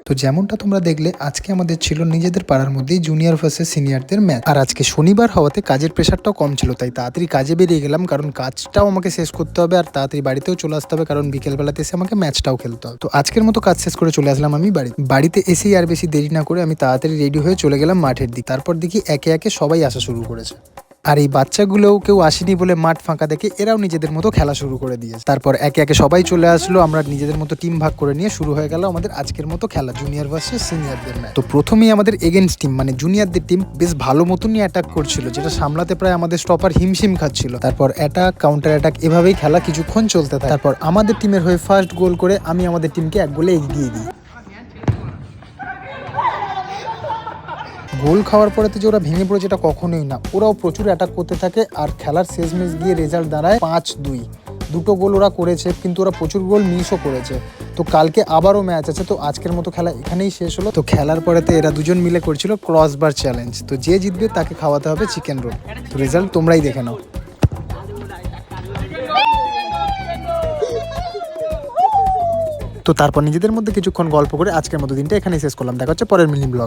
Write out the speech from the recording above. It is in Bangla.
তো যেমনটা তোমরা দেখলে আজকে আমাদের ছিল নিজেদের পাড়ার মধ্যেই জুনিয়র ভার্সেস সিনিয়রদের ম্যাচ। আর আজকে শনিবার হওয়াতে কাজের প্রেশারটাও কম ছিল, তাই তাড়াতাড়ি কাজে বেরিয়ে গেলাম, কারণ কাজটাও আমাকে শেষ করতে হবে আর তাড়াতাড়ি বাড়িতেও চলে আসতে হবে, কারণ বিকেলবেলাতে এসে আমাকে ম্যাচটাও খেলতে হবে। তো আজকের মতো কাজ শেষ করে চলে আসলাম আমি বাড়িতে এসেই আর বেশি দেরি না করে আমি তাড়াতাড়ি রেডি হয়ে চলে গেলাম মাঠের দিকে। তারপর দেখি একে একে সবাই আসা শুরু করেছে। আর এই বাচ্চাগুলোও কেউ আসেনি বলে মাঠ ফাঁকা দেখে এরাও নিজেদের মতো খেলা শুরু করে দিয়েছে। তারপর একে একে সবাই চলে আসলো, আমরা নিজেদের মতো টিম ভাগ করে নিয়ে শুরু হয়ে গেল আমাদের আজকের মতো খেলা, জুনিয়র ভার্সেস সিনিয়রদের ম্যাচ। তো প্রথমেই আমাদের এগেন্স্ট টিম মানে জুনিয়রদের টিম বেশ ভালো মতনই অ্যাটাক করছিল, যেটা সামলাতে প্রায় আমাদের স্টপার হিমশিম খাচ্ছিল। তারপর অ্যাটাক কাউন্টার অ্যাটাক এভাবেই খেলা কিছুক্ষণ চলতে থাকে। তারপর আমাদের টিমের হয়ে ফার্স্ট গোল করে আমি আমাদের টিমকে 1 গোলে এগিয়ে দিই। গোল খাওয়ার পরে যে ওরা ভেঙে পড়ে, যেটা কখনোই না, ওরাও প্রচুর অ্যাটাক করতে থাকে। আর খেলার শেষ ম্যাচ গিয়ে রেজাল্ট দাঁড়ায় 5-2। দুটো গোল ওরা করেছে, কিন্তু ওরা প্রচুর গোল মিসও করেছে। তো কালকে আবারও ম্যাচ আছে, তো আজকের মতো খেলা এখানেই শেষ হলো। তো খেলার পরেতে এরা দুজন মিলে করছিল ক্রসবার চ্যালেঞ্জ, তো যে জিতবে তাকে খাওয়াতে হবে চিকেন রোল। তো রেজাল্ট তোমরাই দেখে নাও। তো তারপর নিজেদের মধ্যে কিছুক্ষণ গল্প করে আজকের মতো দিনটা এখানেই শেষ করলাম। দেখা হচ্ছে পরের মিনি ব্লগ।